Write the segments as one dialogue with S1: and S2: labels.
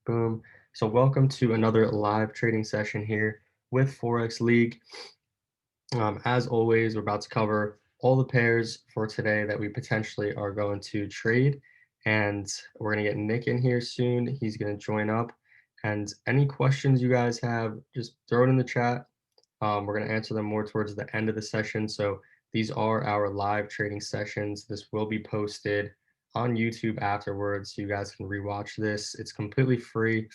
S1: Boom. So welcome to another live trading session here with Forex League. As always, we're about to cover all the pairs for today that we potentially are going to trade. And we're going to get Nick in here soon. He's going to join up. And any questions you guys have, just throw it in the chat. We're going to answer them more towards the end of the session. So these are our live trading sessions. This will be posted on YouTube afterwards, so you guys can rewatch this. It's completely free.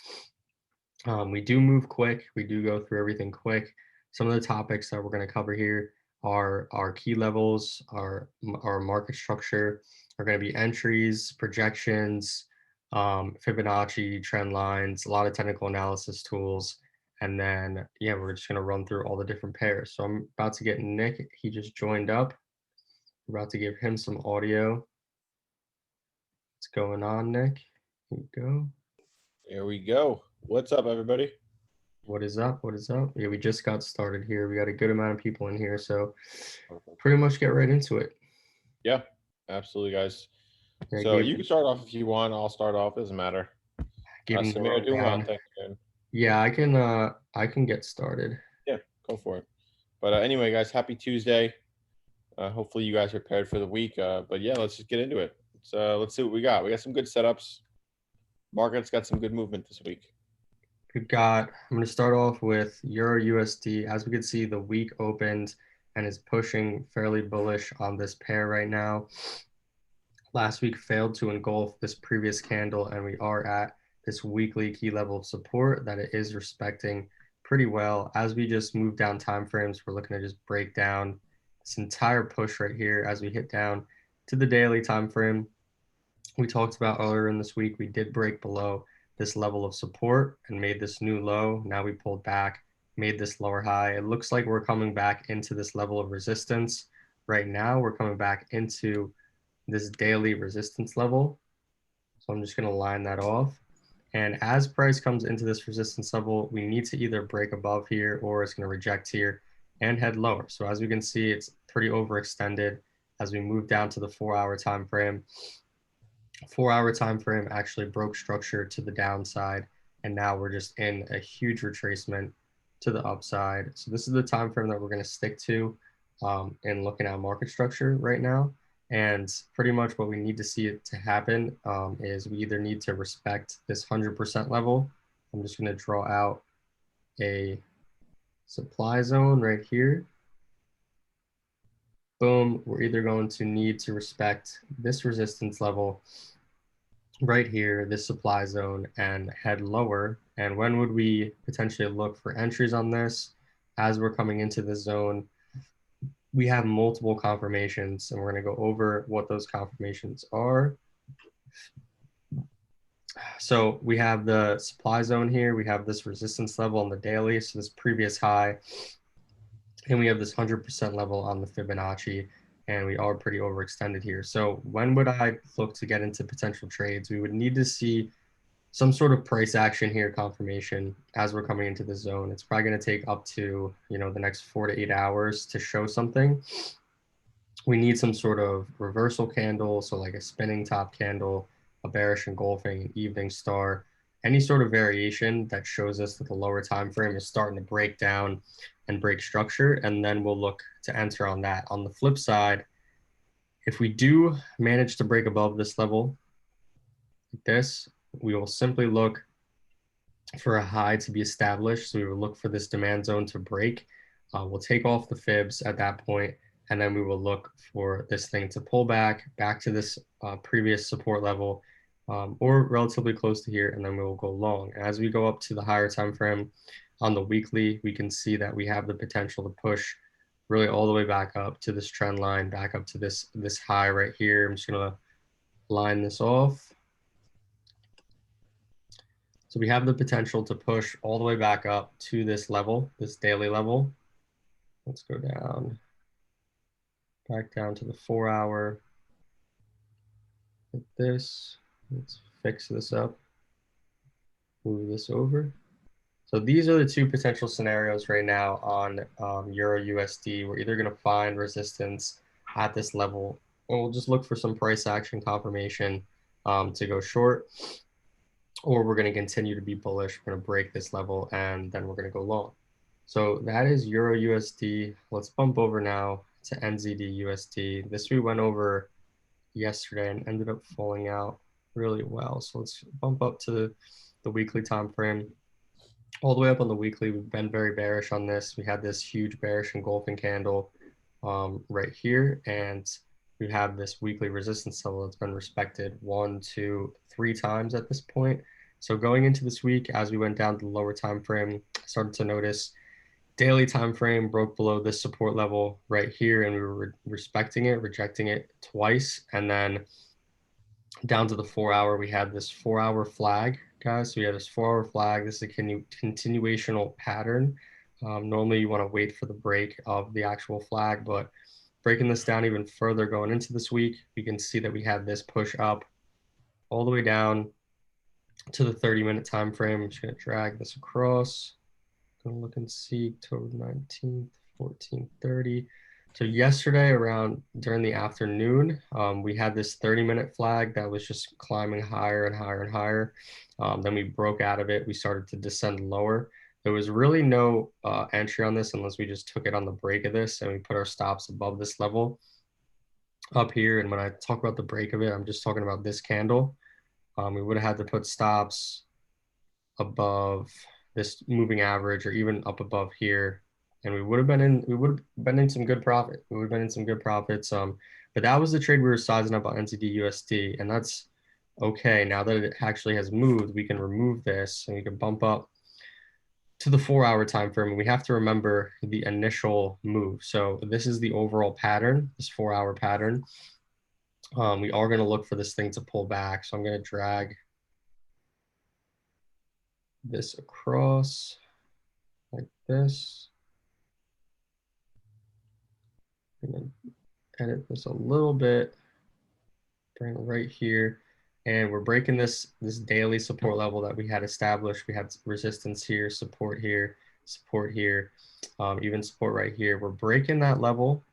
S1: We do move quick. We do go through everything quick. Some of the topics that we're going to cover here are our key levels, our market structure, are going to be entries, projections, Fibonacci, trend lines, a lot of technical analysis tools. And then, yeah, we're just going to run through all the different pairs. So I'm about to get Nick. He just joined up. We're about to give him some audio. What's going on, Nick? Here you go.
S2: There we go. What's up, everybody?
S1: What is up? What is up? Yeah, we just got started here. We got a good amount of people in here, so
S2: Perfect.
S1: pretty much get right into it.
S2: Yeah, absolutely, guys.
S1: Yeah,
S2: So you can start off if you want. I'll start off. Doesn't matter.
S1: give him the
S2: Samir, doing well.
S1: rundown.
S2: Thank you, man.
S1: Yeah, I can get started.
S2: Yeah, go for it. But anyway, guys, happy Tuesday. Hopefully, you guys are prepared for the week. But yeah, let's just get into it. Let's see what we got. We got some good setups. Market's got some good movement this week.
S1: I'm going to start off with Euro USD. As we can see, the week opened and is pushing fairly bullish on this pair right now. Last week failed to engulf this previous candle, and we are at this weekly key level of support that it is respecting pretty well. As we just move down time frames, we're looking to just break down this entire push right here as we hit down to the daily time frame. We talked about earlier in this week, we did break below this level of support and made this new low. Now we pulled back, made this lower high. It looks like we're coming back into this level of resistance. Right now, we're coming back into this daily resistance level. So I'm just going to line that off. And as price comes into this resistance level, we need to either break above here or it's going to reject here and head lower. So as we can see, it's pretty overextended as we move down to the 4-hour time frame. 4-hour time frame actually broke structure to the downside, and now we're just in a huge retracement to the upside. So this is the time frame that we're going to stick to in looking at market structure right now. And pretty much what we need to see it to happen is we either need to respect this 100% level. I'm just going to draw out a supply zone right here. Boom, we're either going to need to respect this resistance level right here, this supply zone, and head lower. And when would we potentially look for entries on this? As we're coming into the zone, we have multiple confirmations, and we're going to go over what those confirmations are. So we have the supply zone here. We have this resistance level on the daily, so this previous high, and we have this 100% level on the Fibonacci, and we are pretty overextended here. So when would I look to get into potential trades? We would need to see some sort of price action here, confirmation as we're coming into the zone. It's probably going to take up to, the next 4 to 8 hours to show something. We need some sort of reversal candle, so like a spinning top candle, a bearish engulfing, an evening star, any sort of variation that shows us that the lower time frame is starting to break down and break structure, and then we'll look to enter on that. On the flip side, if we do manage to break above this level, like this, we will simply look for a high to be established. So we will look for this demand zone to break. We'll take off the fibs at that point, and then we will look for this thing to pull back to this previous support level, or relatively close to here, and then we will go long. As we go up to the higher time frame on the weekly, we can see that we have the potential to push really all the way back up to this trend line, back up to this high right here. I'm just gonna line this off. So we have the potential to push all the way back up to this level, this daily level. Let's go down, back down to the 4-hour. Hit this. Let's fix this up. Move this over. So these are the two potential scenarios right now on Euro USD. We're either going to find resistance at this level, or we'll just look for some price action confirmation to go short. or we're going to continue to be bullish. We're going to break this level and then we're going to go long. So that is Euro USD. Let's bump over now to NZD USD. This we went over yesterday and ended up falling out really well. So let's bump up to the weekly time frame. All the way up on the weekly, we've been very bearish on this. We had this huge bearish engulfing candle right here, and we have this weekly resistance level that's been respected 1, 2, 3 times at this point. So going into this week, as we went down to the lower time frame, I started to notice daily time frame broke below this support level right here, and we were respecting it, rejecting it twice, and then down to the 4 hour, we had this 4 hour flag, guys. So we had this 4 hour flag. This is a continuational pattern. Normally, you want to wait for the break of the actual flag, but breaking this down even further going into this week, we can see that we had this push up all the way down to the 30-minute time frame. I'm just going to drag this across. Gonna look and see October 19th, 14:30. So yesterday around during the afternoon, we had this 30-minute flag that was just climbing higher and higher and higher. Then we broke out of it. We started to descend lower. There was really no entry on this unless we just took it on the break of this and we put our stops above this level up here. And when I talk about the break of it, I'm just talking about this candle. We would have had to put stops above this moving average or even up above here, and we would have been in some good profit. We would have been in some good profits. But that was the trade we were sizing up on NZD USD, and that's okay. Now that it actually has moved, we can remove this and we can bump up to the 4 hour time frame. And we have to remember the initial move. So this is the overall pattern, this 4 hour pattern. We are going to look for this thing to pull back. So I'm going to drag this across like this. I'm going to edit this a little bit, bring it right here. And we're breaking this daily support level that we had established. We had resistance here, support here, even support right here. We're breaking that level.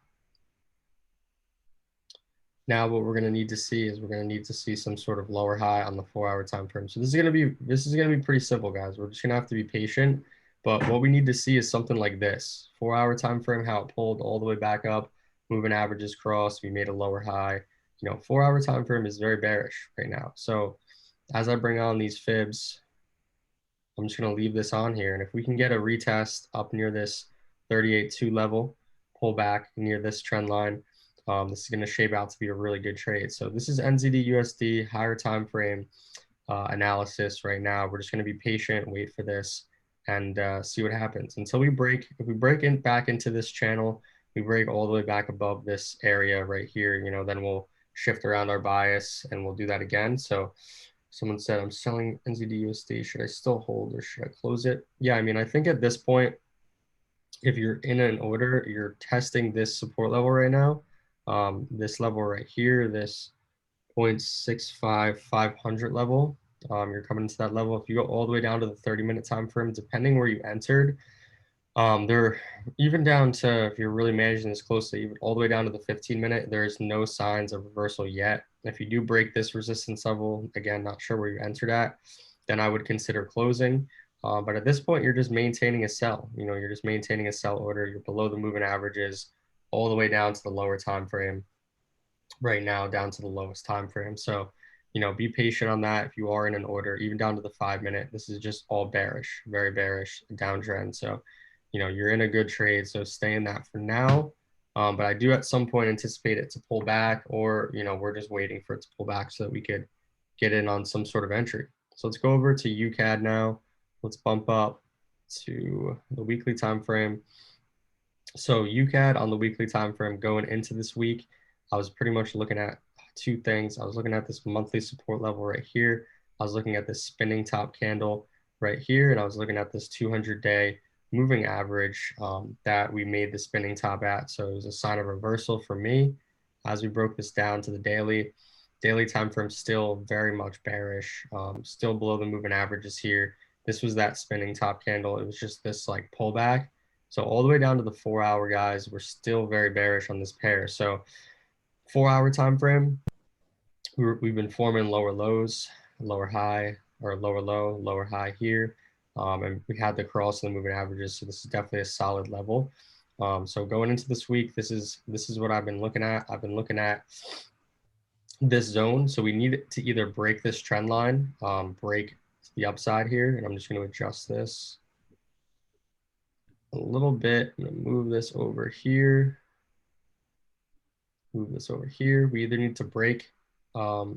S1: Now what we're going to need to see is we're going to need to see some sort of lower high on the 4 hour time frame. So this is going to be pretty simple, guys. We're just going to have to be patient. But what we need to see is something like this: 4 hour time frame, how it pulled all the way back up, moving averages crossed. We made a lower high. 4 hour time frame is very bearish right now. So as I bring on these fibs, I'm just going to leave this on here. And if we can get a retest up near this 38.2 level, pull back near this trend line, this is going to shape out to be a really good trade. So this is NZD USD, higher time frame analysis right now. We're just going to be patient, wait for this, and see what happens until we break. If we break in back into this channel, we break all the way back above this area right here, then we'll shift around our bias and we'll do that again. So someone said, I'm selling NZD USD. Should I still hold or should I close it? Yeah, I mean, I think at this point, if you're in an order, you're testing this support level right now. This level right here, this 0.65500 level, you're coming into that level. If you go all the way down to the 30-minute time frame, depending where you entered, they're even down to, if you're really managing this closely, even all the way down to the 15-minute, there's no signs of reversal yet. If you do break this resistance level, again, not sure where you entered at, then I would consider closing. But at this point, you're just maintaining a sell. You're just maintaining a sell order. You're below the moving averages all the way down to the lower time frame right now, down to the lowest time frame. So, be patient on that. If you are in an order, even down to the 5-minute, this is just all bearish, very bearish downtrend. So, you're in a good trade. So stay in that for now. But I do at some point anticipate it to pull back, or, we're just waiting for it to pull back so that we could get in on some sort of entry. So let's go over to UCAD now. Let's bump up to the weekly time frame. So UCAD on the weekly time frame going into this week, I was pretty much looking at two things. I was looking at this monthly support level right here. I was looking at this spinning top candle right here, and I was looking at this 200-day moving average that we made the spinning top at. So it was a sign of reversal for me. As we broke this down to the daily time frame, still very much bearish, still below the moving averages here. This was that spinning top candle. It was just this like pullback. So all the way down to the 4 hour, guys, we're still very bearish on this pair. So 4 hour time frame, we've been forming lower lows, lower high, or lower low, lower high here. And we had the cross and the moving averages, so this is definitely a solid level. So going into this week, this is what I've been looking at. I've been looking at this zone, so we need to either break this trend line, break the upside here, and I'm just going to adjust this a little bit. I'm going to move this over here. Move this over here. We either need to break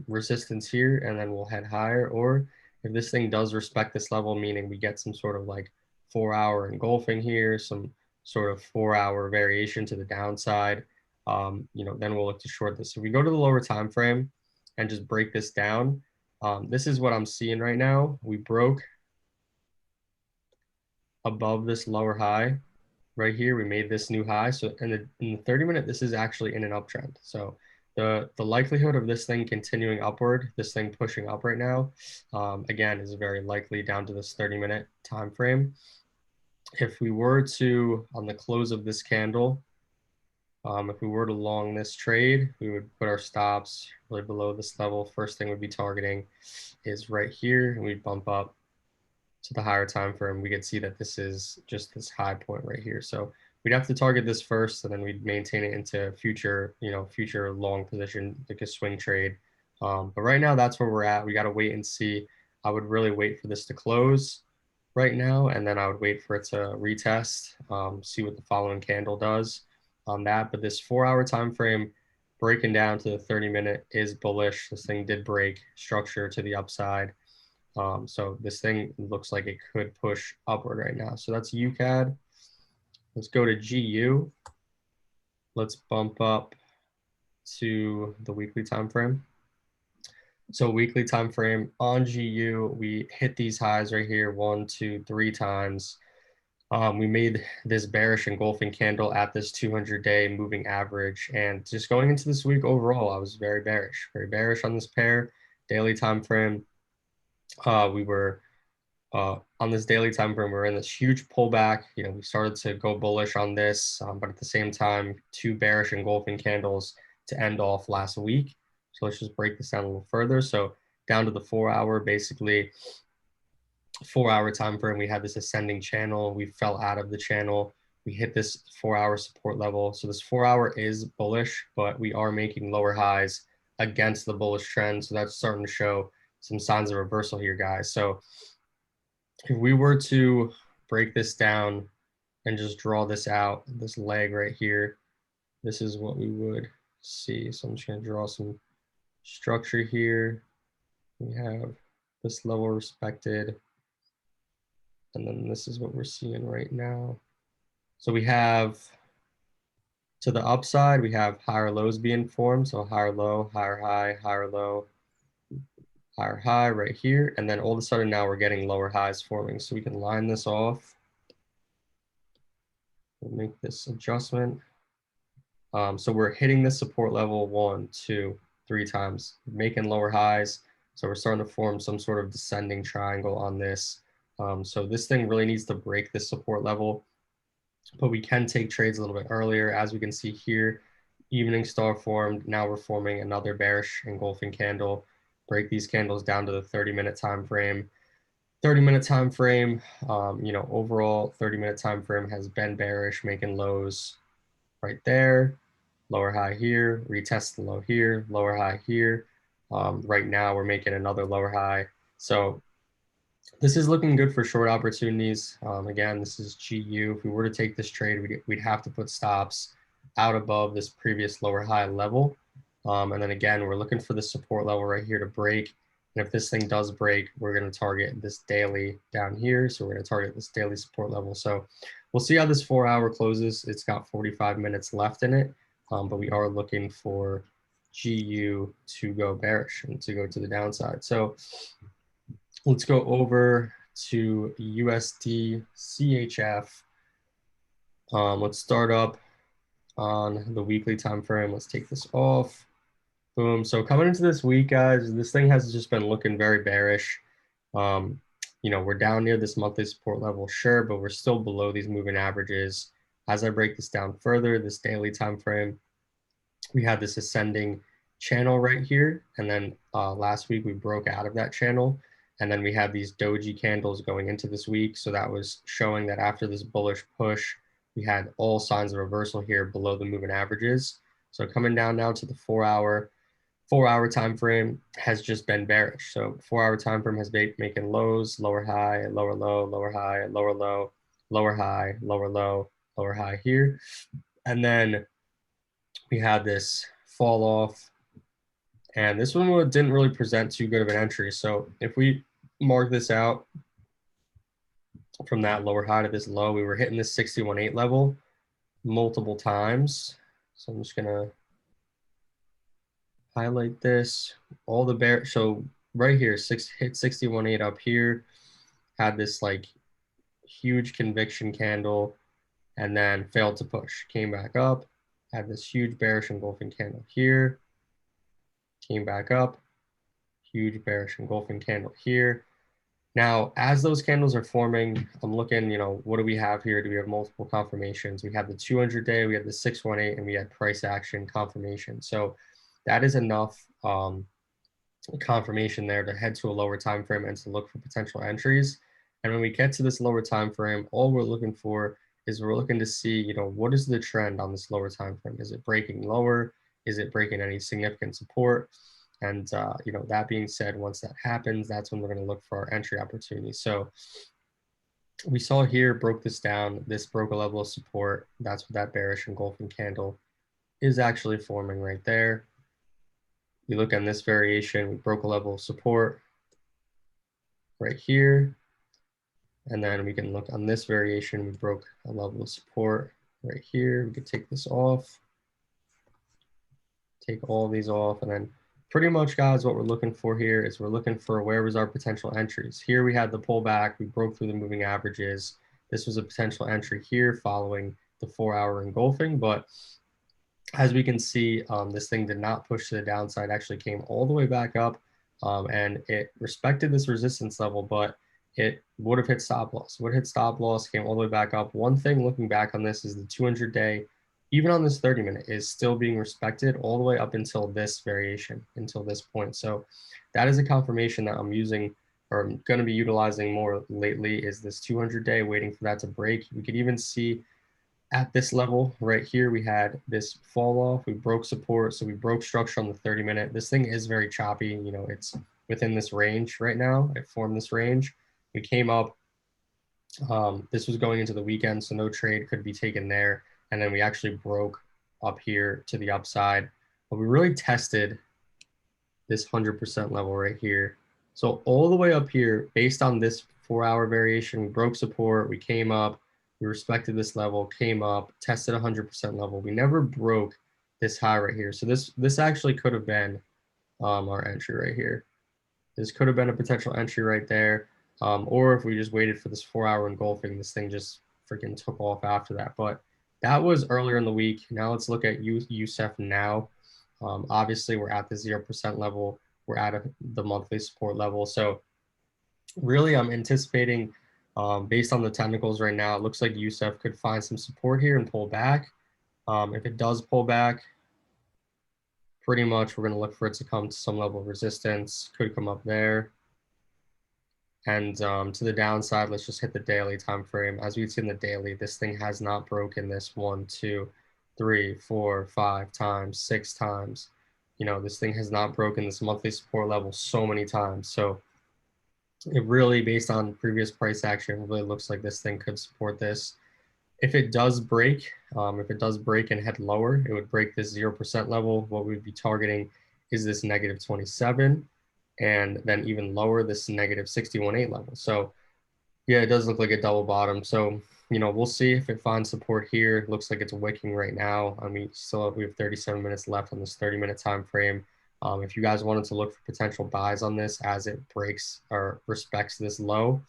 S1: resistance here and then we'll head higher, or if this thing does respect this level, meaning we get some sort of like 4-hour engulfing here, some sort of 4-hour variation to the downside, then we'll look to short this. If we go to the lower time frame and just break this down, this is what I'm seeing right now. We broke above this lower high right here. We made this new high. So in the 30-minute, this is actually in an uptrend. So the likelihood of this thing continuing upward, this thing pushing up right now, again, is very likely down to this 30-minute time frame. If we were to, on the close of this candle, if we were to long this trade, we would put our stops really below this level. First thing we'd be targeting is right here, and we'd bump up to the higher time frame. We could see that this is just this high point right here. So we'd have to target this first, and then we'd maintain it into future long position, like a swing trade. But right now, that's where we're at. We got to wait and see. I would really wait for this to close right now, and then I would wait for it to retest, see what the following candle does on that. But this 4-hour time frame breaking down to the 30-minute is bullish. This thing did break structure to the upside. So this thing looks like it could push upward right now. So that's UCAD. Let's go to GU. Let's bump up to the weekly time frame. So weekly time frame on GU, we hit these highs right here 1, 2, 3 times. We made this bearish engulfing candle at this 200-day moving average. And just going into this week overall, I was very bearish on this pair. Daily time frame, we were on this daily time frame, we're in this huge pullback. We started to go bullish on this, but at the same time, 2 bearish engulfing candles to end off last week. So let's just break this down a little further. So down to the 4-hour, basically 4-hour time frame, we had this ascending channel. We fell out of the channel. We hit this 4-hour support level. So this 4-hour is bullish, but we are making lower highs against the bullish trend. So that's starting to show some signs of reversal here, guys. So if we were to break this down and just draw this out, this leg right here, this is what we would see. So I'm just going to draw some structure here. We have this level respected, and then this is what we're seeing right now. So we have, to the upside, we have higher lows being formed. So higher low, higher high, higher low, higher high right here. And then all of a sudden now we're getting lower highs forming. So we can line this off. We'll make this adjustment. So we're hitting this support level 1, 2, 3 times, making lower highs. So we're starting to form some sort of descending triangle on this. So this thing really needs to break this support level, but we can take trades a little bit earlier. As we can see here, evening star formed. Now we're forming another bearish engulfing candle. Break these candles down to the 30-minute time frame. 30-minute time frame, overall 30-minute time frame has been bearish, making lows right there, lower high here, retest the low here, lower high here. Right now we're making another lower high. So this is looking good for short opportunities. Again, this is GU. If we were to take this trade, we'd have to put stops out above this previous lower high level. And then again, we're looking for the support level right here to break. And if this thing does break, we're going to target this daily down here. So we're going to target this daily support level. So we'll see how this 4-hour closes. It's got 45 minutes left in it, but we are looking for GU to go bearish and to go to the downside. So let's go over to USD CHF. Let's start up on the weekly time frame. Let's take this off. Boom. So coming into this week, guys, this thing has just been looking very bearish. We're down near this monthly support level, sure, but we're still below these moving averages. As I break this down further, this daily time frame, we had this ascending channel right here, and then last week we broke out of that channel. And then we had these doji candles going into this week. So that was showing that after this bullish push, we had all signs of reversal here below the moving averages. So coming down now to the 4 hour time frame has just been bearish. So 4 hour time frame has been making lows, lower high, lower low, lower high, lower low, lower high, lower low, lower high here. And then we had this fall off, and this one didn't really present too good of an entry. So if we mark this out from that lower high to this low, we were hitting this 61.8 level multiple times. So I'm just gonna highlight this. All the bear, so right here, hit 61.8 up here, had this like huge conviction candle, and then failed to push. Came back up, had this huge bearish engulfing candle here, came back up, huge bearish engulfing candle here. Now, as those candles are forming, I'm looking, what do we have here? Do we have multiple confirmations? We have the 200-day, we have the 618, and we had price action confirmation. So that is enough confirmation there to head to a lower time frame and to look for potential entries. And when we get to this lower time frame, all we're looking for is we're looking to see, what is the trend on this lower time frame? Is it breaking lower? Is it breaking any significant support? And that being said, once that happens, that's when we're going to look for our entry opportunities. So we saw here, broke this down. This broke a level of support. That's what that bearish engulfing candle is actually forming right there. We look on this variation, we broke a level of support right here. And then we can look on this variation, we broke a level of support right here. We could take this off, take all these off, and then pretty much, guys, what we're looking for here is we're looking for where was our potential entries. Here we had the pullback, we broke through the moving averages. This was a potential entry here following the 4 hour engulfing, but as we can see, this thing did not push to the downside, actually came all the way back up, and it respected this resistance level, but it would have hit stop loss. Would hit stop loss, came all the way back up. One thing looking back on this is the 200-day, even on this 30-minute, is still being respected all the way up until this variation, until this point. So that is a confirmation that I'm using, or I'm going to be utilizing more lately, is this 200-day, waiting for that to break. We could even see at this level right here, we had this fall off. We broke support, so we broke structure on the 30-minute. This thing is very choppy. It's within this range right now. It formed this range. We came up. This was going into the weekend, so no trade could be taken there. And then we actually broke up here to the upside. But we really tested this 100% level right here. So all the way up here, based on this 4 hour variation, we broke support. We came up. We respected this level, came up, tested 100% level. We never broke this high right here. So this actually could have been our entry right here. This could have been a potential entry right there. Or if we just waited for this 4 hour engulfing, this thing just freaking took off after that. But that was earlier in the week. Now let's look at USEF now. Obviously, we're at the 0% level. We're at the monthly support level. So really, I'm anticipating, based on the technicals right now, it looks like USEF could find some support here and pull back. If it does pull back, pretty much we're going to look for it to come to some level of resistance. Could come up there. And to the downside, let's just hit the daily time frame. As we see in the daily, this thing has not broken this 1, 2, 3, 4, 5 times, 6 times. This thing has not broken this monthly support level so many times. So it really, based on previous price action, really looks like this thing could support this. If it does break, and head lower, it would break this 0% level. What we'd be targeting is this negative 27, and then even lower, this negative 61.8 level. So yeah, it does look like a double bottom. So we'll see if it finds support here. It looks like it's wicking right now. I mean, we have 37 minutes left on this 30-minute time frame. If you guys wanted to look for potential buys on this as it breaks or respects this low,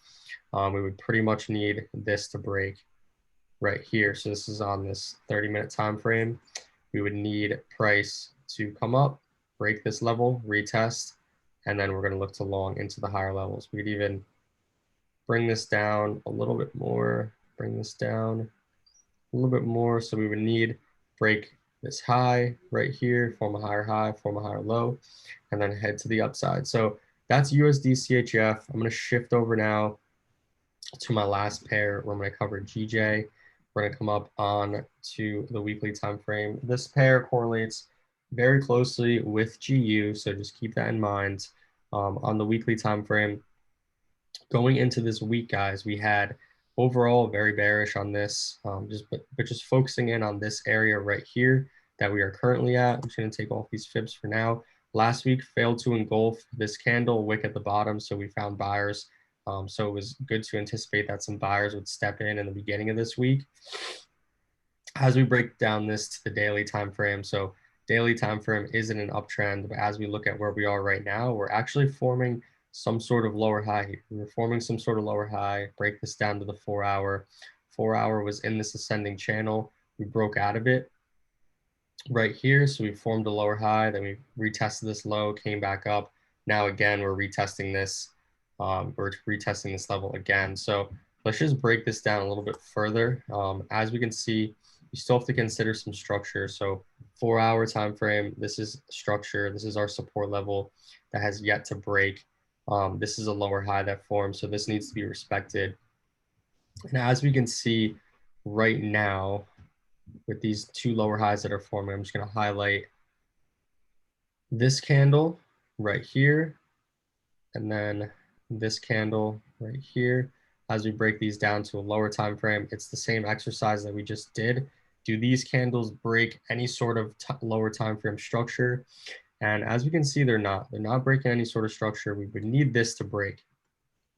S1: we would pretty much need this to break right here. So this is on this 30-minute time frame. We would need price to come up, break this level, retest, and then we're going to look to long into the higher levels. We'd even bring this down a little bit more, bring this down a little bit more. So we would need break this high right here, form a higher high, form a higher low, and then head to the upside. So that's USD CHF. I'm going to shift over now to my last pair where I'm going to cover GJ. We're going to come up on to the weekly time frame. This pair correlates very closely with GU, so just keep that in mind. On the weekly time frame, going into this week, guys, we had overall very bearish on this. But just focusing in on this area right here that we are currently at. I'm just going to take off these fibs for now. Last week failed to engulf this candle wick at the bottom, so we found buyers. So it was good to anticipate that some buyers would step in the beginning of this week. As we break down this to the daily time frame, so daily time frame isn't an uptrend, but as we look at where we are right now, we're actually forming some sort of lower high here. We're forming some sort of lower high. Break this down to the 4 hour. 4 hour was in this ascending channel. We broke out of it right here. So we formed a lower high, then we retested this low, came back up. Now again, we're retesting this. We're retesting this level again. So let's just break this down a little bit further. As we can see, you still have to consider some structure. So 4 hour time frame, this is structure. This is our support level that has yet to break. This is a lower high that formed, so this needs to be respected. And as we can see right now, with these two lower highs that are forming, I'm just going to highlight this candle right here, and then this candle right here. As we break these down to a lower time frame, it's the same exercise that we just did. Do these candles break any sort of lower time frame structure? And as we can see, they're not. They're not breaking any sort of structure. We would need this to break,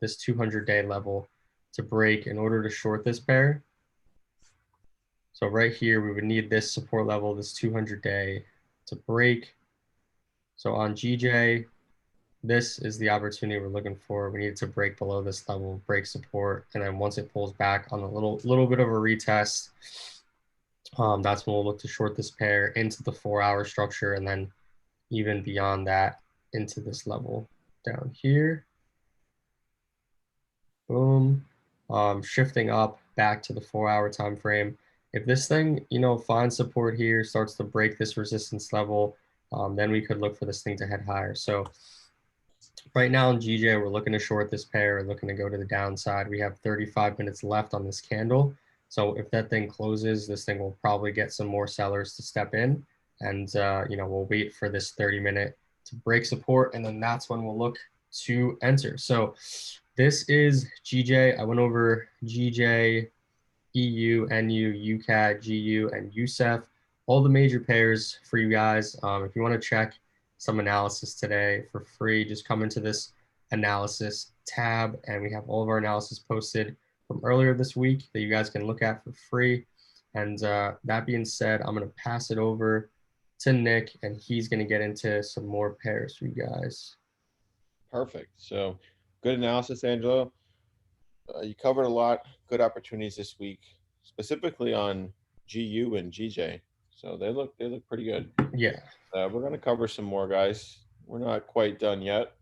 S1: this 200-day level to break in order to short this pair. So right here, we would need this support level, this 200-day to break. So on GJ, this is the opportunity we're looking for. We need to break below this level, break support, and then once it pulls back on a little bit of a retest, that's when we'll look to short this pair into the 4 hour structure, and then even beyond that into this level down here. Boom. Shifting up back to the 4 hour time frame. If this thing, finds support here, starts to break this resistance level, then we could look for this thing to head higher. So right now in GJ, we're looking to short this pair, looking to go to the downside. We have 35 minutes left on this candle. So if that thing closes, this thing will probably get some more sellers to step in. And, we'll wait for this 30-minute to break support. And then that's when we'll look to enter. So this is GJ. I went over GJ, EU, NU, UCAD, GU, and USEF, all the major pairs for you guys. If you want to check some analysis today for free, just come into this analysis tab, and we have all of our analysis posted from earlier this week that you guys can look at for free. And that being said, I'm going to pass it over to Nick, and he's going to get into some more pairs for you guys.
S2: Perfect. So good analysis, Angelo. You covered a lot. Good opportunities this week, specifically on GU and GJ. So they look pretty good.
S1: Yeah.
S2: We're going to cover some more, guys. We're not quite done yet.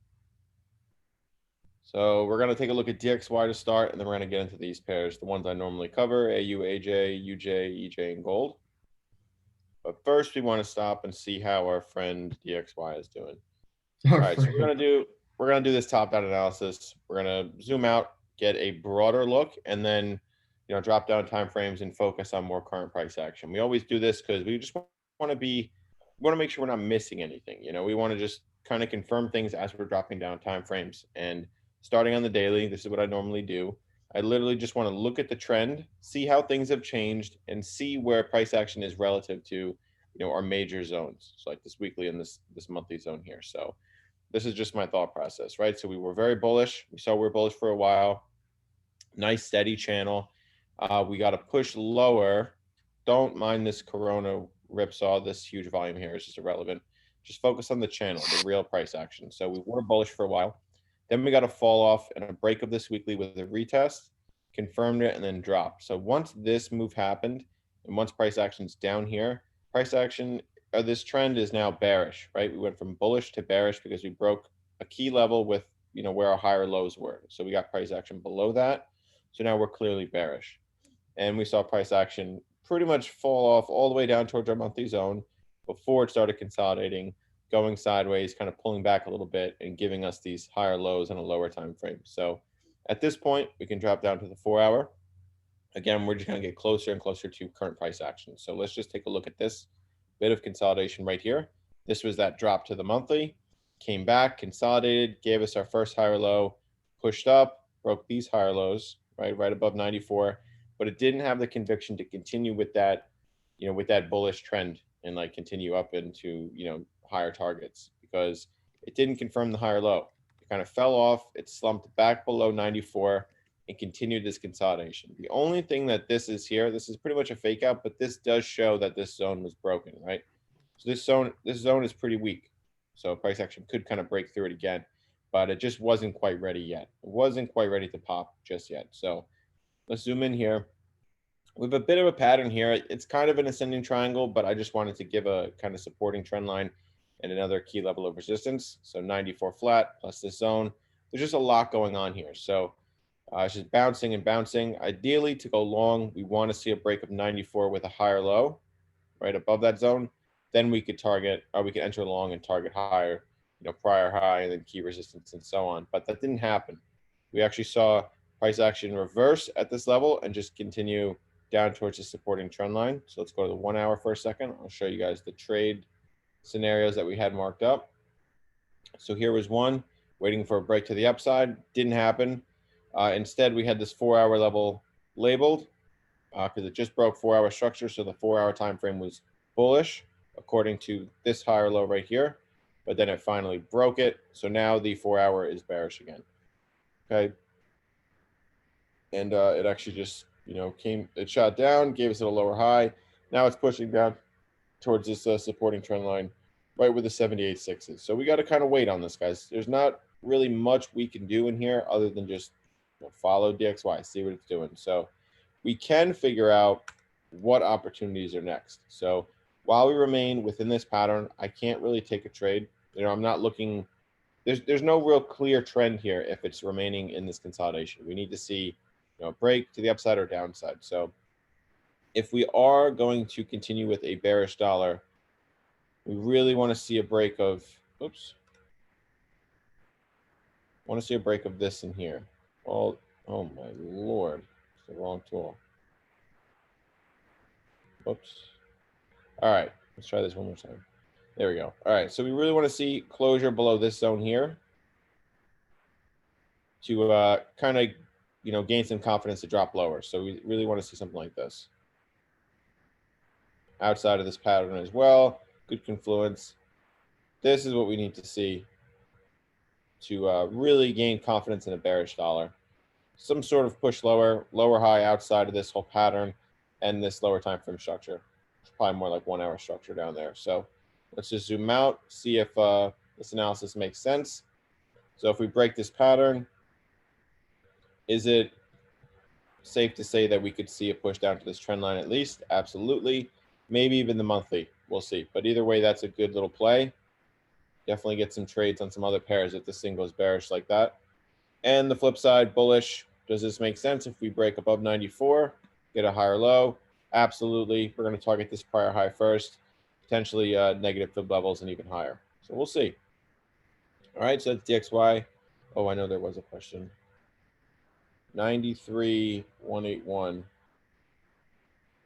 S2: So we're going to take a look at DXY to start, and then we're going to get into these pairs, the ones I normally cover, AU, AJ, UJ, EJ, and gold. But first, we want to stop and see how our friend DXY is doing. All right, so we're gonna do this top-down analysis. We're gonna zoom out, get a broader look, and then drop down time frames and focus on more current price action. We always do this because we just want to make sure we're not missing anything. We want to just kind of confirm things as we're dropping down time frames. And starting on the daily, this is what I normally do. I literally just want to look at the trend, see how things have changed, and see where price action is relative to our major zones. So like this weekly and this monthly zone here. So this is just my thought process, right? So we were very bullish. We saw we were bullish for a while. Nice steady channel. We got to push lower. Don't mind this Corona ripsaw. This huge volume here is just irrelevant. Just focus on the channel, the real price action. So we were bullish for a while. Then we got to fall off and a break of this weekly with a retest, confirmed it, and then drop. So once this move happened, and once price action's down here, price action, this trend is now bearish, right? We went from bullish to bearish because we broke a key level with, where our higher lows were. So we got price action below that. So now we're clearly bearish. And we saw price action pretty much fall off all the way down towards our monthly zone before it started consolidating going sideways, kind of pulling back a little bit and giving us these higher lows on a lower time frame. So at this point, we can drop down to the 4-hour. Again, we're just going to get closer and closer to current price action. So let's just take a look at this bit of consolidation right here. This was that drop to the monthly, came back, consolidated, gave us our first higher low, pushed up, broke these higher lows, right above 94, but it didn't have the conviction to continue with that, with that bullish trend and like continue up into, higher targets, because it didn't confirm the higher low. It kind of fell off, it slumped back below 94 and continued this consolidation. The only thing that this is here, this is pretty much a fake out, but this does show that this zone was broken, right? So this zone is pretty weak. So price action could kind of break through it again, but it just wasn't quite ready yet. It wasn't quite ready to pop just yet. So let's zoom in here. We have a bit of a pattern here. It's kind of an ascending triangle, but I just wanted to give a kind of supporting trend line and another key level of resistance. So 94 flat plus this zone. There's just a lot going on here. So it's just bouncing and bouncing. Ideally, to go long, we want to see a break of 94 with a higher low right above that zone. Then we could target, or we could enter long and target higher, prior high and then key resistance and so on. But that didn't happen. We actually saw price action reverse at this level and just continue down towards the supporting trend line. So let's go to the 1 hour for a second. I'll show you guys the trade scenarios that we had marked up. So here was one, waiting for a break to the upside. Didn't happen. Instead, we had this 4-hour level labeled because it just broke 4-hour structure. So the 4-hour time frame was bullish according to this higher low right here. But then it finally broke it. So now the 4-hour is bearish again. Okay. And it actually just, it shot down, gave us a lower high. Now it's pushing down towards this supporting trend line right where the 78.6 is. So we got to kind of wait on this, guys. There's not really much we can do in here other than just follow DXY, see what it's doing. So we can figure out what opportunities are next. So while we remain within this pattern, I can't really take a trade. I'm not looking. There's no real clear trend here if it's remaining in this consolidation. We need to see, break to the upside or downside. So if we are going to continue with a bearish dollar, we really want to see a break of, want to see a break of this in here. Well, oh my Lord, it's the wrong tool. Oops. All right, let's try this one more time. There we go. All right, so we really want to see closure below this zone here to kind of, gain some confidence to drop lower. So we really want to see something like this. Outside of this pattern as well, good confluence. This is what we need to see to really gain confidence in a bearish dollar. Some sort of push lower high outside of this whole pattern and this lower time frame structure. It's probably more like 1 hour structure down there. So let's just zoom out, see if this analysis makes sense. So if we break this pattern, is it safe to say that we could see a push down to this trend line at least? Absolutely. Maybe even the monthly. We'll see. But either way, that's a good little play. Definitely get some trades on some other pairs if this thing goes bearish like that. And the flip side, bullish. Does this make sense if we break above 94, get a higher low? Absolutely. We're going to target this prior high first, potentially negative fib levels and even higher. So we'll see. All right, so that's DXY. Oh, I know there was a question. 93,181.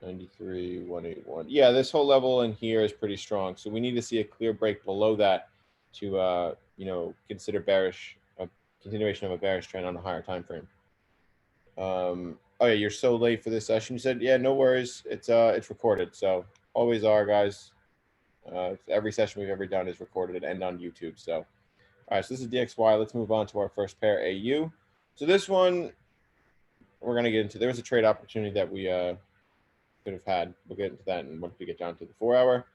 S2: 93,181. Yeah, this whole level in here is pretty strong. So we need to see a clear break below that to, consider bearish, a continuation of a bearish trend on a higher time frame. Oh yeah, you're so late for this session. You said, yeah, no worries. It's recorded. So always are, guys. Every session we've ever done is recorded and on YouTube. So, all right, so this is DXY. Let's move on to our first pair, AU. So this one, we're going to get into. There was a trade opportunity that we could have had. We'll get into that and once we get down to the 4-hour.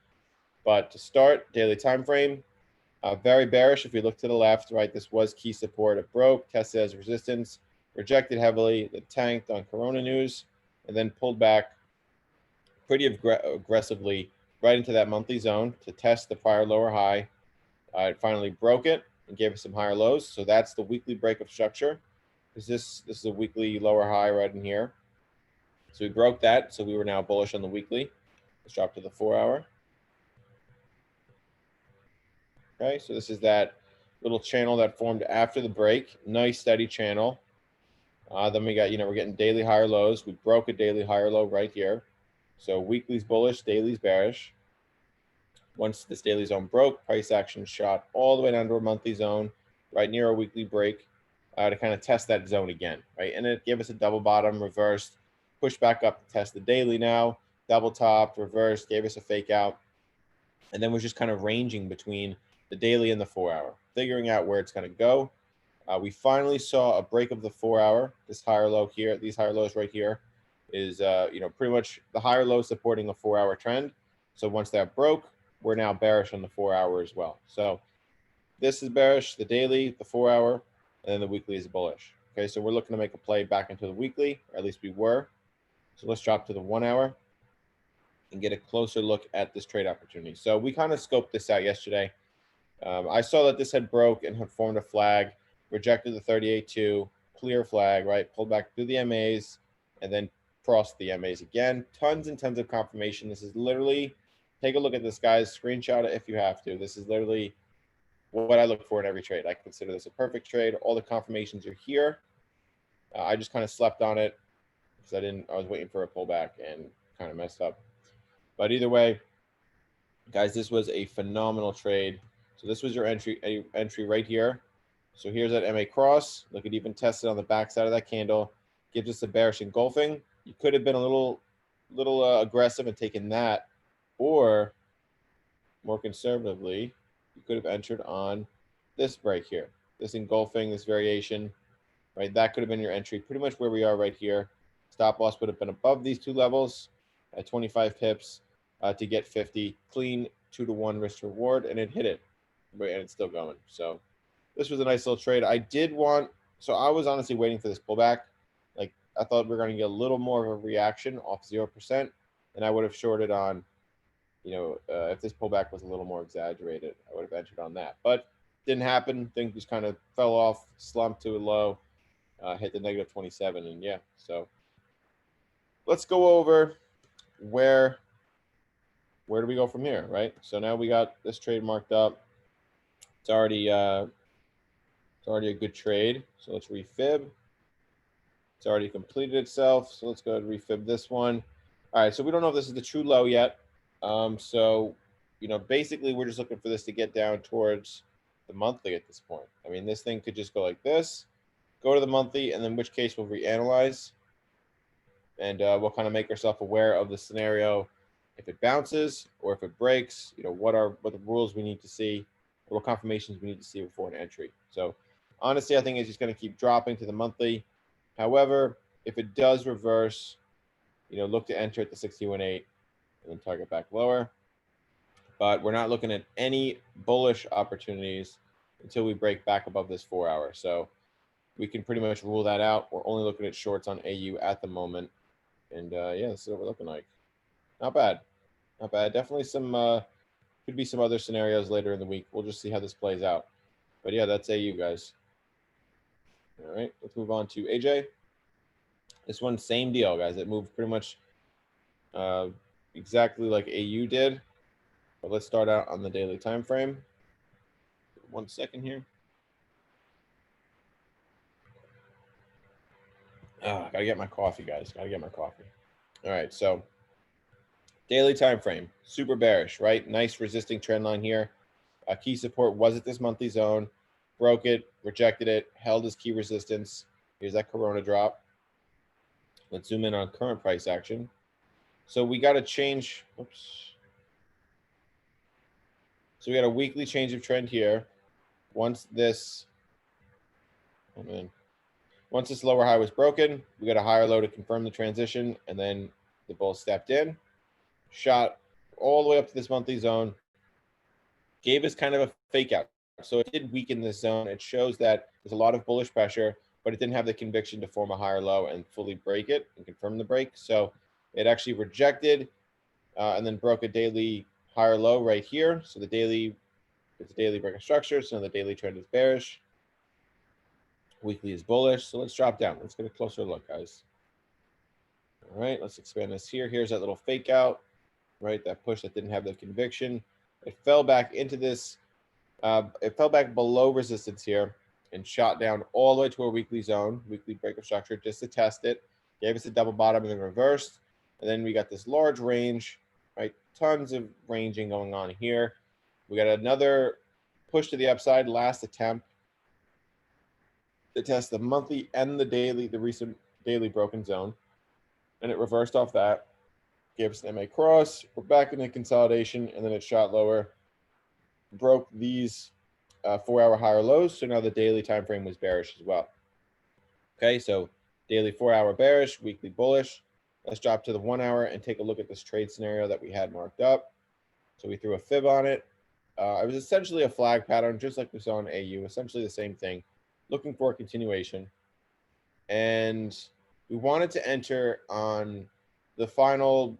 S2: But to start, daily time frame, very bearish. If we look to the left, right, this was key support. It broke, tested as resistance, rejected heavily, then tanked on Corona news, and then pulled back pretty aggressively right into that monthly zone to test the prior lower high. It finally broke it and gave us some higher lows. So that's the weekly break of structure. This is a weekly lower high right in here. So we broke that. So we were now bullish on the weekly. Let's drop to the 4-hour. Okay, so this is that little channel that formed after the break. Nice steady channel. Then we got, we're getting daily higher lows. We broke a daily higher low right here. So weekly's bullish, daily's bearish. Once this daily zone broke, price action shot all the way down to our monthly zone, right near our weekly break, to kind of test that zone again, right? And it gave us a double bottom, reversed, pushed back up to test the daily now, double topped, reversed, gave us a fake out, and then was just kind of ranging between the daily and the 4-hour, figuring out where it's going to go. We finally saw a break of the 4-hour. This higher low here, these higher lows right here, is pretty much the higher low supporting a 4-hour trend. So once that broke, we're now bearish on the 4-hour as well. So this is bearish, the daily, the 4-hour, and then the weekly is bullish. Okay, so we're looking to make a play back into the weekly, or at least we were. So let's drop to the 1-hour and get a closer look at this trade opportunity. So we kind of scoped this out yesterday. I saw that this had broke and had formed a flag, rejected the 38.2, clear flag, right? Pulled back through the MAs and then crossed the MAs again. Tons and tons of confirmation. This is literally, take a look at this, guys. Screenshot it if you have to. This is literally what I look for in every trade. I consider this a perfect trade. All the confirmations are here. I just kind of slept on it because I was waiting for a pullback and kind of messed up. But either way, guys, this was a phenomenal trade. So this was your entry right here. So here's that MA cross. Look, it even tested on the backside of that candle. Gives us a bearish engulfing. You could have been a little aggressive and taken that, or more conservatively, you could have entered on this break here, this engulfing, this variation, right? That could have been your entry, pretty much where we are right here. Stop loss would have been above these two levels at 25 pips to get 50. Clean 2-to-1 risk to reward, and it hit it, and it's still going. So this was a nice little trade. So I was honestly waiting for this pullback. Like, I thought we were going to get a little more of a reaction off 0%, and I would have shorted on, if this pullback was a little more exaggerated, I would have entered on that. But didn't happen. Things just kind of fell off, slumped to a low, hit the negative 27, and yeah. So let's go over where do we go from here, right? So now we got this trade marked up. It's already a good trade. So let's refib. It's already completed itself. So let's go ahead and refib this one. All right. So we don't know if this is the true low yet. So, basically we're just looking for this to get down towards the monthly at this point. I mean, this thing could just go like this, go to the monthly, and then in which case we'll reanalyze. And we'll kind of make ourselves aware of the scenario. If it bounces or if it breaks, what the rules we need to see, or what confirmations we need to see before an entry. So honestly, I think it's just going to keep dropping to the monthly. However, if it does reverse, look to enter at the 61.8 and then target back lower. But we're not looking at any bullish opportunities until we break back above this 4-hour. So we can pretty much rule that out. We're only looking at shorts on AU at the moment. And yeah, this is what we're looking like. Not bad. Not bad. Definitely some could be some other scenarios later in the week. We'll just see how this plays out. But yeah, that's AU, guys. All right, let's move on to AJ. This one, same deal, guys. It moved pretty much exactly like AU did. But let's start out on the daily time frame. 1 second here. Gotta get my coffee, guys. Gotta get my coffee. All right, so daily time frame, super bearish, right? Nice resisting trend line here. Key support was at this monthly zone, broke it, rejected it, held as key resistance. Here's that Corona drop. Let's zoom in on current price action. So we got a change. Oops. So we got a weekly change of trend here. Once this lower high was broken, we got a higher low to confirm the transition, and then the bull stepped in, shot all the way up to this monthly zone, gave us kind of a fake out. So it did weaken this zone. It shows that there's a lot of bullish pressure, but it didn't have the conviction to form a higher low and fully break it and confirm the break. So it actually rejected and then broke a daily higher low right here. So it's a daily break of structure. So the daily trend is bearish. Weekly is bullish. So let's drop down. Let's get a closer look, guys. All right, let's expand this here. Here's that little fake out, right? That push that didn't have the conviction. It fell back into this It fell back below resistance here and shot down all the way to our weekly zone, weekly break of structure, just to test it. Gave us a double bottom and then reversed. And then we got this large range, right? Tons of ranging going on here. We got another push to the upside, last attempt to test the monthly and the daily, the recent daily broken zone. And it reversed off that, gave us an MA cross. We're back in the consolidation, and then it shot lower, broke these 4-hour higher lows. So now the daily time frame was bearish as well. Okay, so daily 4-hour bearish, weekly bullish. Let's drop to the 1 hour and take a look at this trade scenario that we had marked up. So we threw a fib on it. It was essentially a flag pattern, just like we saw in AU, essentially the same thing, looking for a continuation. And we wanted to enter on the final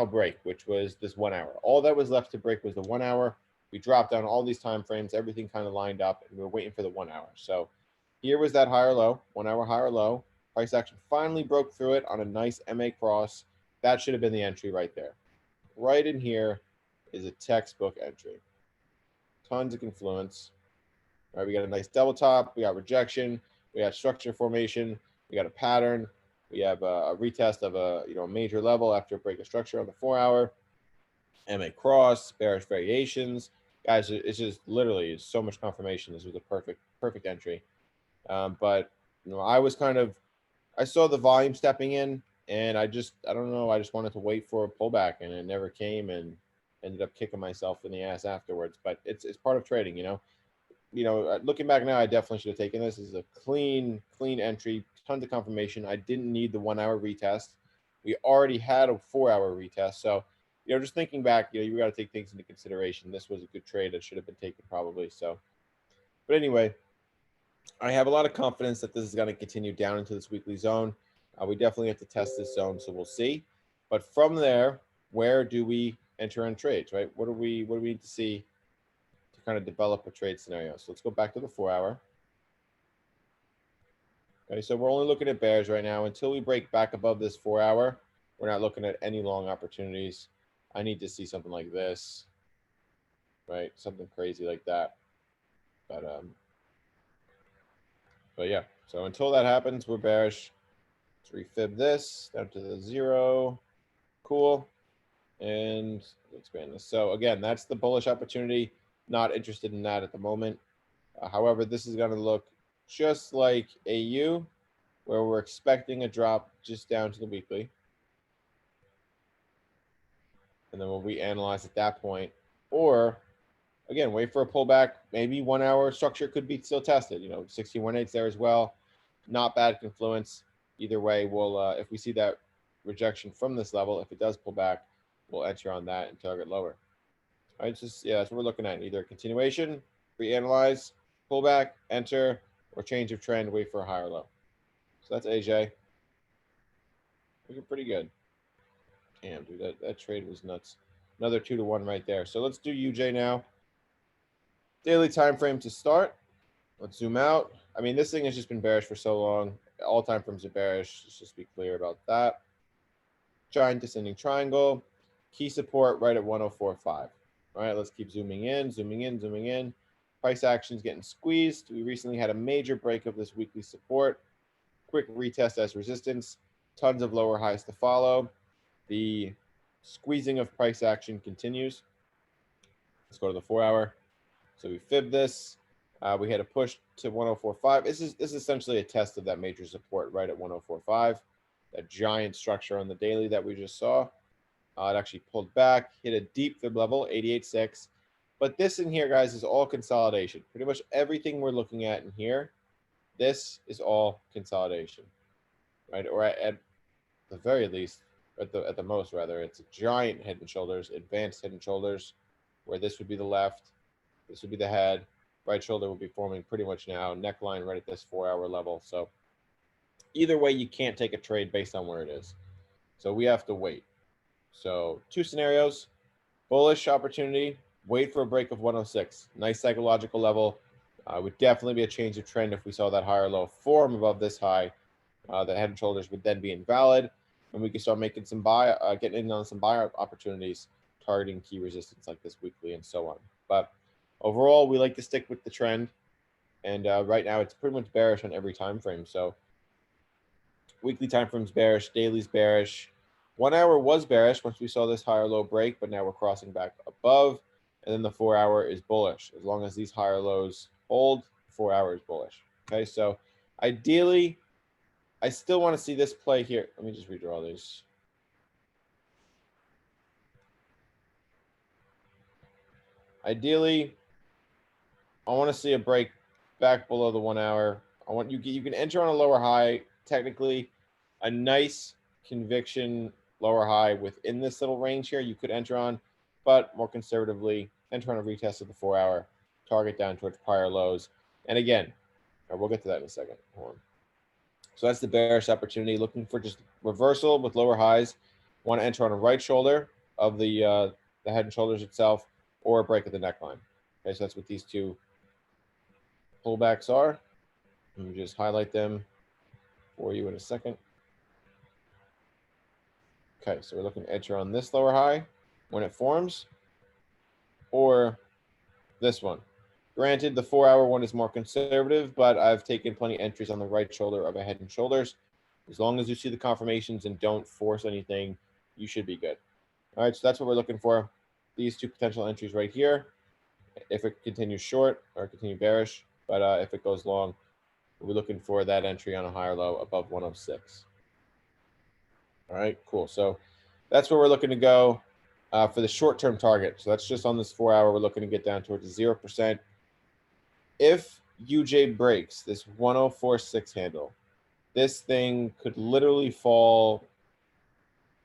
S2: break, which was this 1 hour. All that was left to break was the 1 hour. We dropped down all these time frames, everything kind of lined up, and we were waiting for the 1 hour. So here was that higher low, 1 hour higher low. Price action finally broke through it on a nice MA cross. That should have been the entry right there. Right in here is a textbook entry. Tons of confluence. All right, we got a nice double top. We got rejection. We got structure formation. We got a pattern. We have a retest of a major level after a break of structure on the 4 hour. MA cross, bearish variations. Guys, it's just literally so much confirmation. This was a perfect entry. But I saw the volume stepping in, and I don't know, I just wanted to wait for a pullback, and it never came, and ended up kicking myself in the ass afterwards. But it's part of trading, looking back now, I definitely should have taken this. This is a clean entry, tons of confirmation. I didn't need the 1 hour retest. We already had a 4 hour retest. So, just thinking back, you got to take things into consideration. This was a good trade that should have been taken probably. So, but anyway, I have a lot of confidence that this is going to continue down into this weekly zone. We definitely have to test this zone, so we'll see. But from there, where do we enter in trades, right? What do we need to see to kind of develop a trade scenario? So let's go back to the 4 hour. Okay, so we're only looking at bears right now. Until we break back above this 4 hour, we're not looking at any long opportunities. I need to see something like this, right? Something crazy like that. But yeah, so until that happens, we're bearish. Let's refib this down to the 0. Cool. And expand this. So again, that's the bullish opportunity. Not interested in that at the moment. However, this is going to look just like AU, where we're expecting a drop just down to the weekly. And then we'll reanalyze at that point. Or, again, wait for a pullback. Maybe 1 hour structure could be still tested. 1618's there as well. Not bad confluence. Either way, we'll if we see that rejection from this level, if it does pull back, we'll enter on that and target lower. All right, that's what we're looking at. Either continuation, reanalyze, pullback, enter, or change of trend, wait for a higher low. So that's AJ. Looking pretty good. Damn, dude, that trade was nuts. Another 2-to-1 right there. So let's do UJ now. Daily time frame to start. Let's zoom out. I mean, this thing has just been bearish for so long. All time frames are bearish. Let's just be clear about that. Giant descending triangle. Key support right at 104.5. All right, let's keep zooming in, zooming in, zooming in. Price action's getting squeezed. We recently had a major break of this weekly support. Quick retest as resistance. Tons of lower highs to follow. The squeezing of price action continues. Let's go to the 4 hour. So we fib this. We had a push to 104.5. This is essentially a test of that major support right at 104.5. That giant structure on the daily that we just saw. It actually pulled back, hit a deep fib level, 88.6. But this in here, guys, is all consolidation. Pretty much everything we're looking at in here, this is all consolidation, right? Or at the very least, at the most rather, it's a giant head and shoulders, advanced head and shoulders, where this would be the left, this would be the head, right shoulder will be forming pretty much now, neckline right at this 4 hour level. So either way, you can't take a trade based on where it is. So we have to wait. So 2 scenarios, bullish opportunity, wait for a break of 106. Nice psychological level. Would definitely be a change of trend if we saw that higher low form above this high. The head and shoulders would then be invalid, and we can start making some getting in on some buy opportunities, targeting key resistance like this weekly and so on. But overall, we like to stick with the trend. And right now, it's pretty much bearish on every time frame. So weekly time frame's bearish, daily's bearish. 1 hour was bearish once we saw this higher low break, but now we're crossing back above. And then the 4 hour is bullish. As long as these higher lows hold, 4 hour is bullish. Okay, so ideally, I still want to see this play here. Let me just redraw these. Ideally, I want to see a break back below the 1 hour. I want you can enter on a lower high. Technically, a nice conviction lower high within this little range here you could enter on, but more conservatively, enter on a retest of the 4 hour, target down towards prior lows. And again, we'll get to that in a second. Hold on. So that's the bearish opportunity. Looking for just reversal with lower highs. Want to enter on a right shoulder of the head and shoulders itself, or a break of the neckline. Okay, so that's what these two pullbacks are. Let me just highlight them for you in a second. Okay, so we're looking to enter on this lower high when it forms, or this one. Granted, the 4 hour one is more conservative, but I've taken plenty of entries on the right shoulder of a head and shoulders. As long as you see the confirmations and don't force anything, you should be good. All right, so that's what we're looking for. These two potential entries right here. If it continues short or continue bearish, but if it goes long, we're looking for that entry on a higher low above 106. All right, cool. So that's where we're looking to go for the short-term target. So that's just on this 4 hour. We're looking to get down towards 0%. If UJ breaks this 1046 handle, this thing could literally fall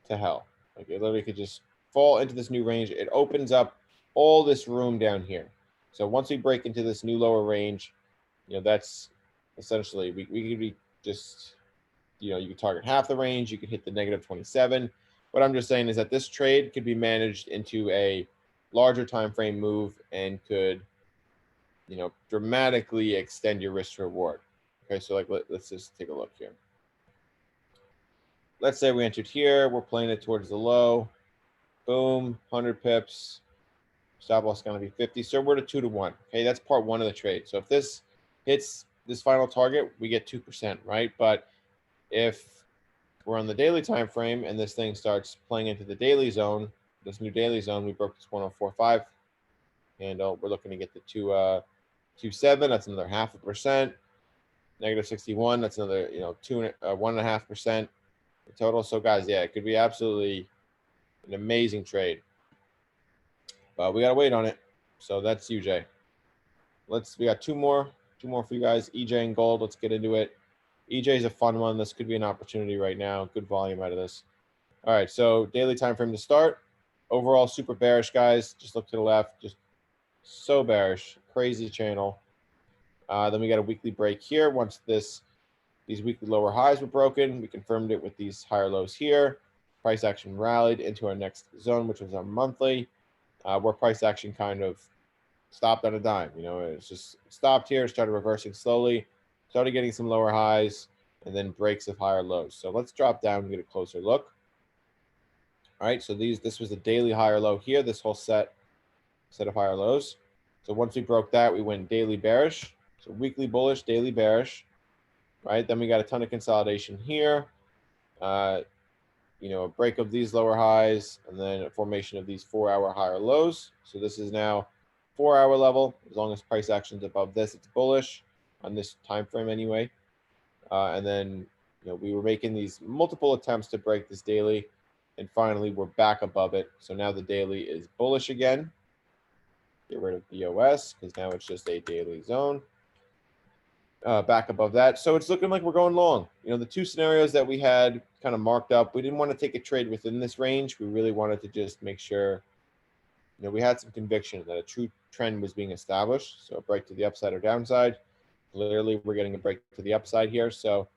S2: to hell. Like it literally could just fall into this new range. It opens up all this room down here. So once we break into this new lower range, that's essentially, we could be just, you could target half the range. You could hit the negative 27. What I'm just saying is that this trade could be managed into a larger time frame move and could, dramatically extend your risk to reward. Okay, so like let's just take a look here. Let's say we entered here. We're playing it towards the low. Boom, 100 pips. Stop loss is going to be 50. So we're to 2 to 1. Okay, that's part one of the trade. So if this hits this final target, we get 2%, right? But if we're on the daily time frame and this thing starts playing into the daily zone, this new daily zone, we broke this 1045 handle. We're looking to get the 2.7. That's another 0.5%. Negative 61. That's another 1.5% total. So guys, yeah, it could be absolutely an amazing trade, but we gotta wait on it. So that's UJ. We got two more for you guys. EJ and gold. Let's get into it. EJ is a fun one. This could be an opportunity right now. Good volume out of this. All right, so daily time frame to start. Overall, super bearish, guys. Just look to the left. Just so bearish. Crazy channel. Then we got a weekly break here. Once these weekly lower highs were broken, we confirmed it with these higher lows here. Price action rallied into our next zone, which was our monthly, where price action kind of stopped on a dime. It's just stopped here, started reversing slowly, started getting some lower highs, and then breaks of higher lows. So let's drop down and get a closer look. All right, so this was a daily higher low here, this whole set of higher lows. So once we broke that, we went daily bearish. So weekly bullish, daily bearish, right? Then we got a ton of consolidation here. A break of these lower highs, and then a formation of these 4 hour higher lows. So this is now 4 hour level. As long as price action's above this, it's bullish on this time frame anyway. And then we were making these multiple attempts to break this daily, and finally we're back above it. So now the daily is bullish again. Get rid of BOS because now it's just a daily zone. Back above that. So it's looking like we're going long. The two scenarios that we had kind of marked up, we didn't want to take a trade within this range. We really wanted to just make sure, we had some conviction that a true trend was being established. So a break to the upside or downside. Clearly, we're getting a break to the upside here. So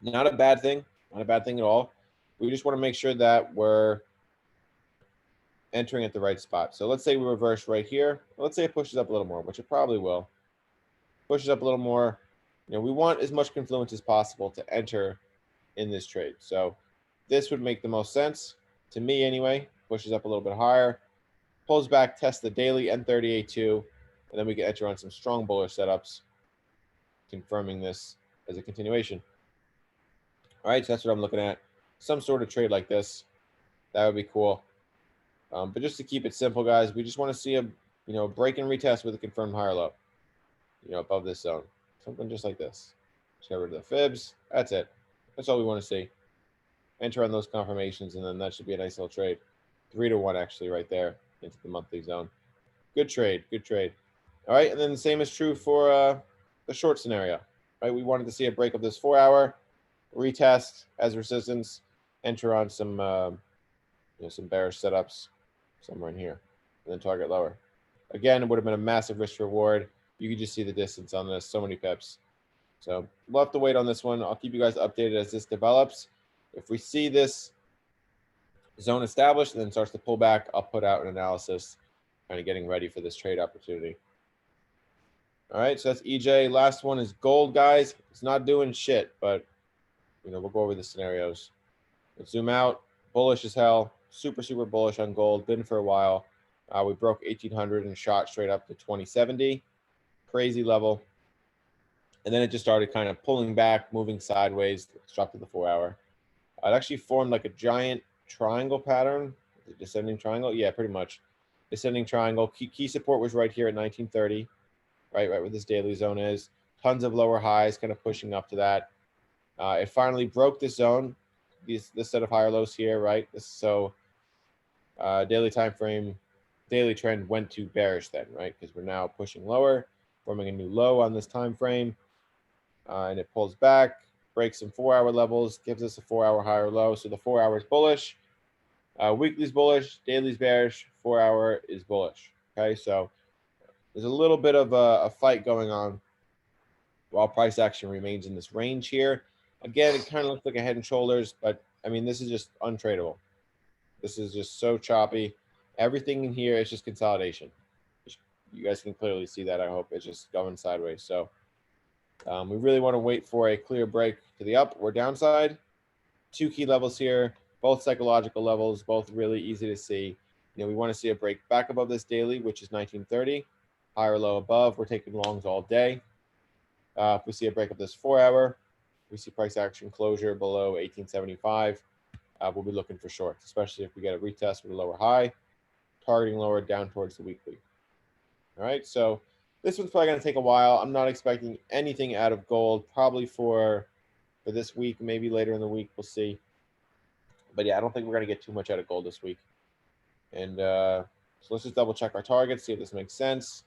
S2: not a bad thing. Not a bad thing at all. We just want to make sure that we're entering at the right spot. So let's say we reverse right here. Let's say it pushes up a little more, which it probably will. Pushes up a little more. We want as much confluence as possible to enter in this trade. So this would make the most sense to me anyway. Pushes up a little bit higher, pulls back, tests the daily N38.2. And then we can enter on some strong bullish setups, confirming this as a continuation. All right, so that's what I'm looking at. Some sort of trade like this, that would be cool. But just to keep it simple, guys, we just want to see a break and retest with a confirmed higher low, above this zone, something just like this. Just get rid of the fibs. That's it. That's all we want to see. Enter on those confirmations, and then that should be a nice little trade. 3-1 actually, right there into the monthly zone. Good trade. Good trade. All right, and then the same is true for the short scenario. Right, we wanted to see a break of this 4-hour, retest as resistance, enter on some some bearish setups somewhere in here, and then target lower. Again, it would have been a massive risk reward. You can just see the distance on this, so many pips. So we'll have to wait on this one. I'll keep you guys updated as this develops. If we see this zone established and then starts to pull back, I'll put out an analysis, kind of getting ready for this trade opportunity. All right, so that's EJ. Last one is gold, guys. It's not doing shit, but we'll go over the scenarios. Let's zoom out. Bullish as hell. Super, super bullish on gold. Been for a while. We broke 1800 and shot straight up to 2070. Crazy level. And then it just started kind of pulling back, moving sideways. Let's drop to the 4-hour. It actually formed like a giant triangle pattern. Descending triangle? Yeah, pretty much. Descending triangle. Key support was right here at 1930. Right where this daily zone is. Tons of lower highs kind of pushing up to that. It finally broke this zone. This set of higher lows here, right? Daily time frame, daily trend went to bearish then, right? Because we're now pushing lower, forming a new low on this time frame. And it pulls back, breaks some 4-hour levels, gives us a 4-hour higher low. So the 4-hour is bullish, weekly's bullish, daily's bearish, 4-hour is bullish. Okay, so there's a little bit of a fight going on while price action remains in this range here. Again, it kind of looks like a head and shoulders, but I mean, this is just untradeable. This is just so choppy. Everything in here is just consolidation. You guys can clearly see that. I hope it's just going sideways. So we really want to wait for a clear break to the up or downside. 2 key levels here, both psychological levels, both really easy to see. We want to see a break back above this daily, which is 1930. Higher low above. We're taking longs all day. If we see a break of this 4-hour, we see price action closure below 1875. We'll be looking for shorts, especially if we get a retest with a lower high, targeting lower down towards the weekly. All right, so this one's probably going to take a while. I'm not expecting anything out of gold, probably for this week, maybe later in the week. We'll see. But yeah, I don't think we're going to get too much out of gold this week. And so let's just double check our targets, see if this makes sense.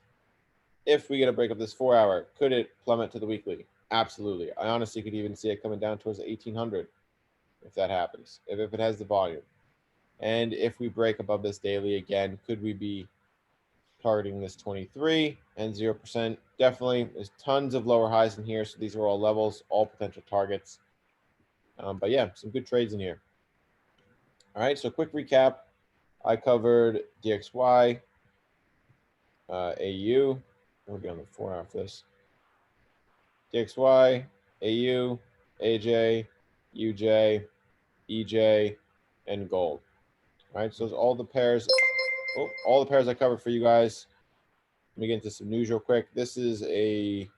S2: If we get a break of this 4-hour, could it plummet to the weekly? Absolutely. I honestly could even see it coming down towards 1800 if that happens, if it has the volume. And if we break above this daily again, could we be targeting this 23 and 0%? Definitely. There's tons of lower highs in here, so these are all levels, all potential targets. But yeah, some good trades in here. All right, so quick recap. I covered DXY, AU. We'll be on the 4-hour for this. DXY, AU, AJ, UJ, EJ, and gold. All right, so those are all the pairs. All the pairs I covered for you guys. Let me get into some news real quick. This is all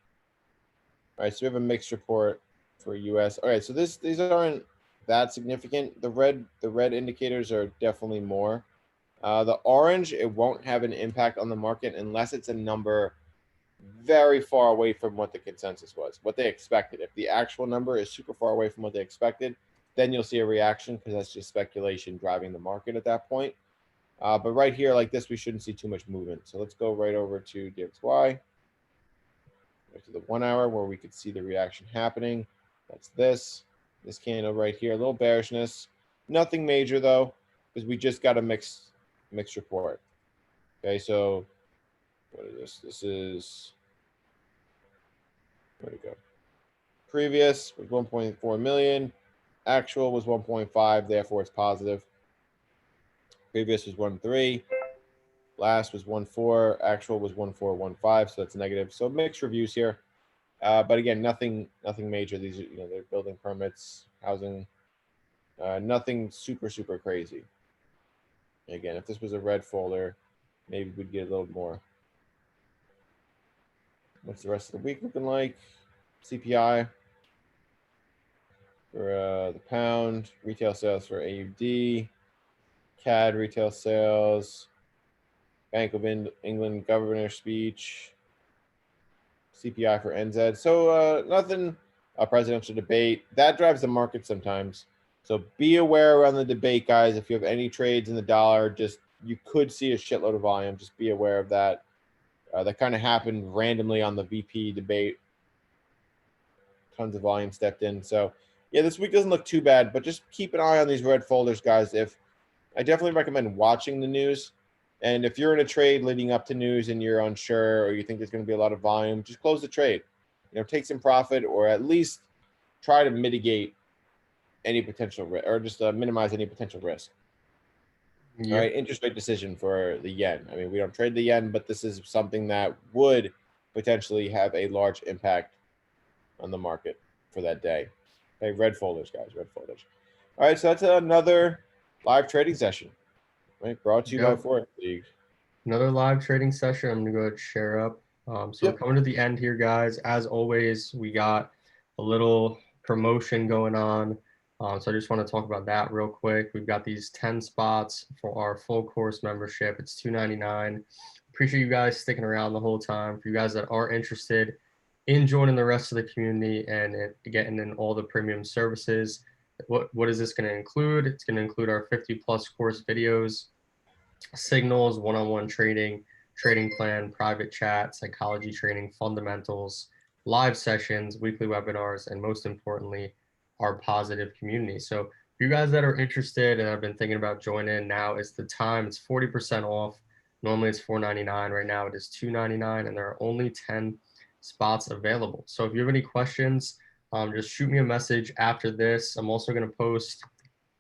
S2: right, so we have a mixed report for US. All right, so these aren't that significant. The red indicators are definitely more. The orange, it won't have an impact on the market unless it's a number very far away from what the consensus was, what they expected. If the actual number is super far away from what they expected, then you'll see a reaction because that's just speculation driving the market at that point. But right here, like this, we shouldn't see too much movement. So let's go right over to DXY, right to the 1-hour where we could see the reaction happening. That's this candle right here, a little bearishness. Nothing major though, because we just got a mixed report. Okay, so what is this? This is, where'd it go? Previous was 1.4 million. Actual was 1.5, therefore it's positive. Previous was 1.3. Last was 1.4. Actual was 1.415, so that's negative. So mixed reviews here. But again, nothing major. These are, they're building permits, housing. Nothing super crazy. Again, if this was a red folder, maybe we'd get a little more. What's the rest of the week looking like? CPI for the pound, retail sales for AUD, CAD retail sales, Bank of England governor speech, CPI for NZ. So nothing. A presidential debate that drives the market sometimes. So be aware around the debate, guys. If you have any trades in the dollar, just you could see a shitload of volume. Just be aware of that. That kind of happened randomly on the VP debate. Tons of volume stepped in. So yeah, this week doesn't look too bad, but just keep an eye on these red folders, guys. If I definitely recommend watching the news. And if you're in a trade leading up to news and you're unsure or you think there's going to be a lot of volume, just close the trade. Take some profit or at least try to mitigate any potential risk or just minimize any potential risk. All
S1: Yep.
S2: right, interest rate decision for the yen. I mean, we don't trade the yen, but this is something that would potentially have a large impact on the market for that day. Okay, red folders, guys, red folders. All right, so that's another live trading session. Right, brought to you by
S1: Yep.
S2: Forex League.
S1: Another live trading session. I'm gonna go ahead and share up. So we're
S2: Yep.
S1: coming to the end here, guys. As always, we got a little promotion going on. So I just want to talk about that real quick. We've got these 10 spots for our full course membership. It's $299. Appreciate you guys sticking around the whole time. For you guys that are interested in joining the rest of the community and getting in all the premium services, what is this going to include? It's going to include our 50 plus course videos, signals, one-on-one trading, trading plan, private chat, psychology training, fundamentals, live sessions, weekly webinars, and most importantly, our positive community. So for you guys that are interested and have been thinking about joining, now is the time. It's 40% off. Normally it's $499. Right now it is $299, and there are only 10 spots available. So if you have any questions, just shoot me a message after this. I'm also going to post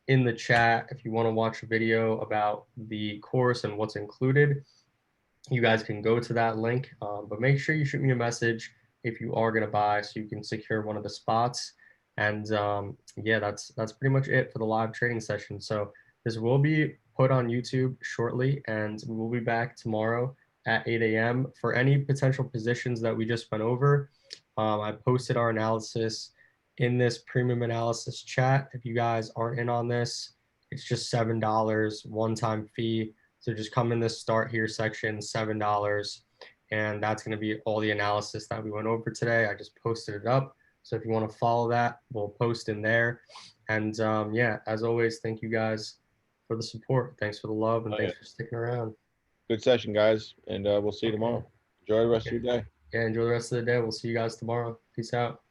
S1: in the chat if you want to watch a video about the course and what's included. You guys can go to that link, but make sure you shoot me a message if you are going to buy so you can secure one of the spots. And yeah, that's pretty much it for the live trading session. So this will be put on YouTube shortly, and we will be back tomorrow at 8 a.m. for any potential positions that we just went over. I posted our analysis in this premium analysis chat. If you guys aren't in on this, it's just $7 one-time fee. So just come in this start here section, $7. And that's going to be all the analysis that we went over today. I just posted it up. So if you want to follow that, we'll post in there. And yeah, as always, thank you guys for the support. Thanks for the love, and
S2: Oh,
S1: thanks
S2: yeah.
S1: for sticking around.
S2: Good session, guys, and we'll see you
S1: Okay.
S2: tomorrow. Enjoy the rest of
S1: Okay.
S2: your day.
S1: Yeah, enjoy the rest of the day. We'll see you guys tomorrow. Peace out.